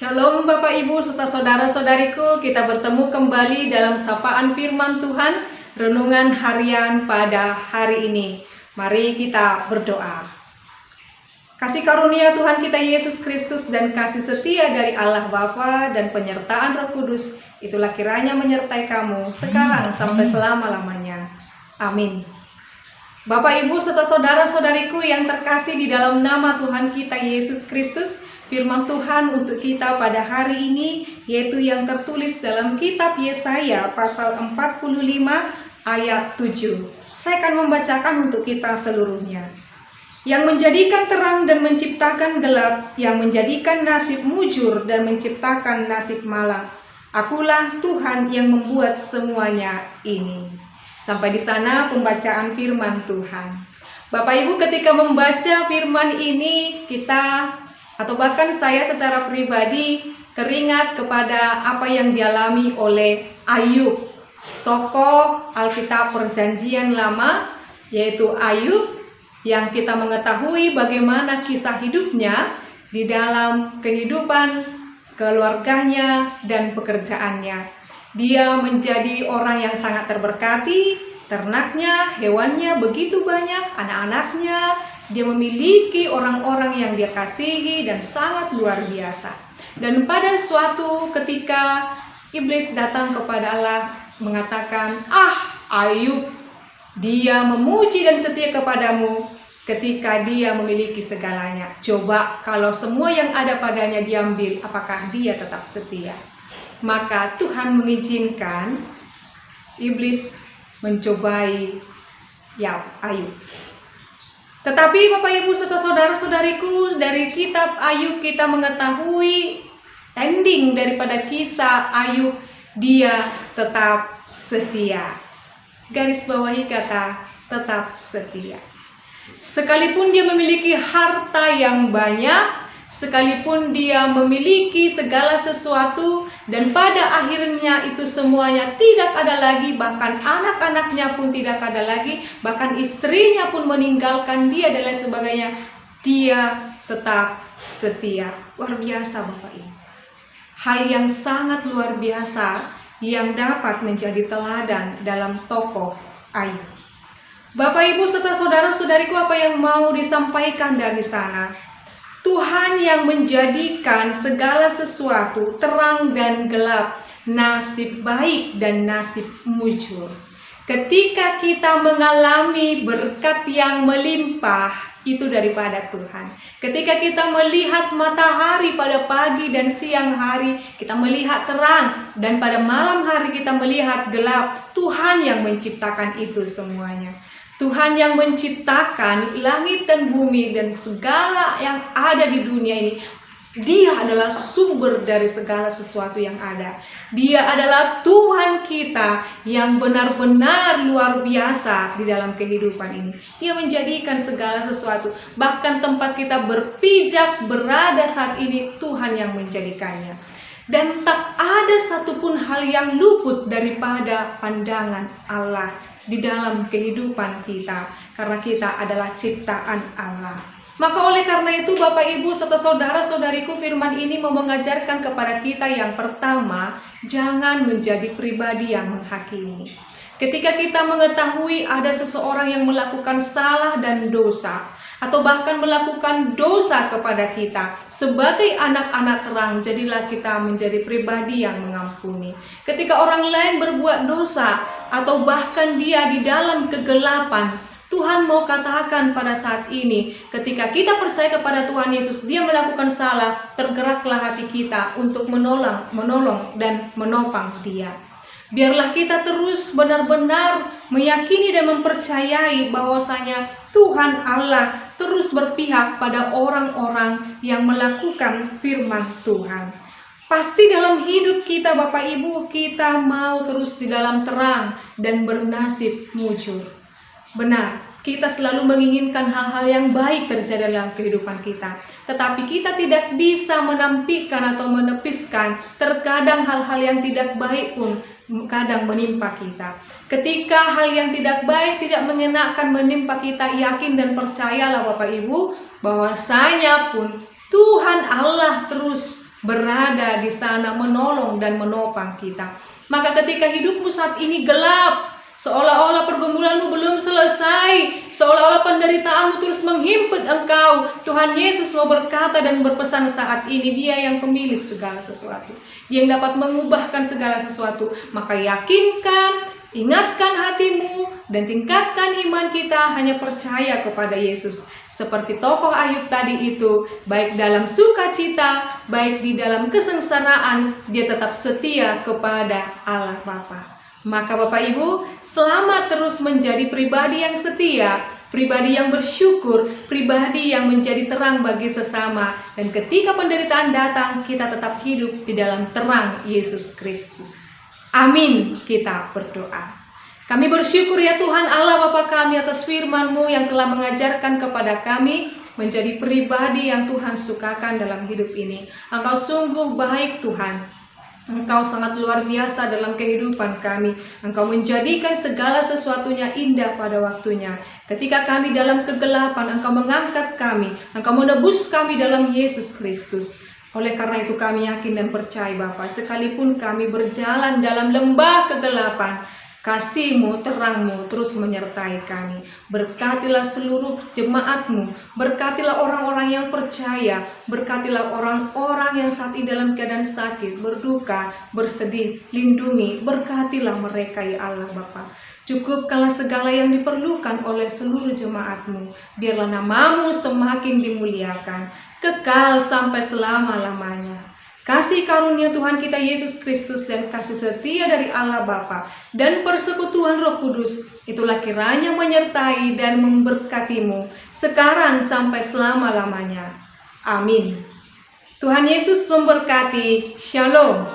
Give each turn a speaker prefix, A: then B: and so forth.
A: Shalom Bapak Ibu serta saudara-saudariku, kita bertemu kembali dalam sapaan firman Tuhan, renungan harian pada hari ini. Mari kita berdoa. Kasih karunia Tuhan kita Yesus Kristus dan kasih setia dari Allah Bapa dan penyertaan Roh Kudus, itulah kiranya menyertai kamu sekarang sampai selama-lamanya. Amin. Bapak Ibu serta saudara-saudariku yang terkasih di dalam nama Tuhan kita Yesus Kristus, firman Tuhan untuk kita pada hari ini yaitu yang tertulis dalam kitab Yesaya pasal 45 ayat 7. Saya akan membacakan untuk kita seluruhnya. Yang menjadikan terang dan menciptakan gelap, yang menjadikan nasib mujur dan menciptakan nasib malang. Akulah Tuhan yang membuat semuanya ini. Sampai di sana pembacaan firman Tuhan. Bapak Ibu, ketika membaca firman ini, kita atau bahkan saya secara pribadi teringat kepada apa yang dialami oleh Ayub, tokoh Alkitab Perjanjian Lama, yaitu Ayub yang kita mengetahui bagaimana kisah hidupnya di dalam kehidupan keluarganya dan pekerjaannya. Dia menjadi orang yang sangat terberkati, ternaknya, hewannya begitu banyak, anak-anaknya, dia memiliki orang-orang yang dia kasihi dan sangat luar biasa. Dan pada suatu ketika iblis datang kepada Allah mengatakan, Ayub, dia memuji dan setia kepadamu ketika dia memiliki segalanya. Coba kalau semua yang ada padanya diambil, apakah dia tetap setia? Maka Tuhan mengizinkan iblis mencobai Ayub. Tetapi Bapak Ibu serta saudara-saudariku, dari kitab Ayub kita mengetahui ending daripada kisah Ayub, dia tetap setia. Garis bawahi kata tetap setia. Sekalipun dia memiliki harta yang banyak, sekalipun dia memiliki segala sesuatu, dan pada akhirnya itu semuanya tidak ada lagi, bahkan anak-anaknya pun tidak ada lagi, bahkan istrinya pun meninggalkan dia dan lain sebagainya, dia tetap setia. Luar biasa Bapak Ibu. Hal yang sangat luar biasa yang dapat menjadi teladan dalam tokoh Ayub. Bapak Ibu serta saudara-saudariku, apa yang mau disampaikan dari sana? Tuhan yang menjadikan segala sesuatu terang dan gelap, nasib baik dan nasib mujur. Ketika kita mengalami berkat yang melimpah, itu daripada Tuhan. Ketika kita melihat matahari pada pagi dan siang hari, kita melihat terang, dan pada malam hari kita melihat gelap, Tuhan yang menciptakan itu semuanya. Tuhan yang menciptakan langit dan bumi dan segala yang ada di dunia ini. Dia adalah sumber dari segala sesuatu yang ada. Dia adalah Tuhan kita yang benar-benar luar biasa di dalam kehidupan ini. Dia menjadikan segala sesuatu, bahkan tempat kita berpijak berada saat ini, Tuhan yang menjadikannya. Dan tak ada satupun hal yang luput daripada pandangan Allah di dalam kehidupan kita, karena kita adalah ciptaan Allah. Maka oleh karena itu Bapak Ibu serta saudara-saudariku, firman ini mau mengajarkan kepada kita yang pertama, jangan menjadi pribadi yang menghakimi. Ketika kita mengetahui ada seseorang yang melakukan salah dan dosa, atau bahkan melakukan dosa kepada kita, sebagai anak-anak terang, jadilah kita menjadi pribadi yang mengampuni. Ketika orang lain berbuat dosa, atau bahkan dia di dalam kegelapan, Tuhan mau katakan pada saat ini, ketika kita percaya kepada Tuhan Yesus, dia melakukan salah, tergeraklah hati kita untuk menolong dan menopang dia. Biarlah kita terus benar-benar meyakini dan mempercayai bahwasanya Tuhan Allah terus berpihak pada orang-orang yang melakukan firman Tuhan. Pasti dalam hidup kita Bapak Ibu, kita mau terus di dalam terang dan bernasib mujur. Benar, kita selalu menginginkan hal-hal yang baik terjadi dalam kehidupan kita. Tetapi kita tidak bisa menampilkan atau menepiskan. Terkadang hal-hal yang tidak baik pun kadang menimpa kita. Ketika hal yang tidak baik tidak menyenangkan menimpa kita, yakin dan percayalah Bapak Ibu, bahwasanya pun Tuhan Allah terus berada di sana menolong dan menopang kita. Maka ketika hidupmu saat ini gelap, seolah-olah pergumulanmu belum selesai, seolah-olah penderitaanmu terus menghimpit engkau, Tuhan Yesus mau berkata dan berpesan saat ini, Dia yang pemilik segala sesuatu, Dia yang dapat mengubahkan segala sesuatu. Maka yakinkan, ingatkan hatimu, dan tingkatkan iman kita hanya percaya kepada Yesus. Seperti tokoh Ayub tadi itu, baik dalam sukacita, baik di dalam kesengsaraan, dia tetap setia kepada Allah Bapa. Maka Bapak Ibu, selamat terus menjadi pribadi yang setia, pribadi yang bersyukur, pribadi yang menjadi terang bagi sesama. Dan ketika penderitaan datang, kita tetap hidup di dalam terang Yesus Kristus. Amin, kita berdoa. Kami bersyukur ya Tuhan Allah Bapa kami atas firman-Mu yang telah mengajarkan kepada kami menjadi pribadi yang Tuhan sukakan dalam hidup ini. Engkau sungguh baik Tuhan. Engkau sangat luar biasa dalam kehidupan kami. Engkau menjadikan segala sesuatunya indah pada waktunya. Ketika kami dalam kegelapan, Engkau mengangkat kami. Engkau menebus kami dalam Yesus Kristus. Oleh karena itu kami yakin dan percaya Bapa, sekalipun kami berjalan dalam lembah kegelapan, kasih-Mu, terang-Mu terus menyertai kami. Berkatilah seluruh jemaat-Mu, berkatilah orang-orang yang percaya, berkatilah orang-orang yang saat ini dalam keadaan sakit, berduka, bersedih, lindungi, berkatilah mereka ya Allah Bapa. Cukupkanlah segala yang diperlukan oleh seluruh jemaat-Mu, biarlah nama-Mu semakin dimuliakan, kekal sampai selama-lamanya. Kasih karunia Tuhan kita Yesus Kristus dan kasih setia dari Allah Bapa dan persekutuan Roh Kudus itulah kiranya menyertai dan memberkatimu sekarang sampai selama-lamanya. Amin. Tuhan Yesus memberkati. Shalom.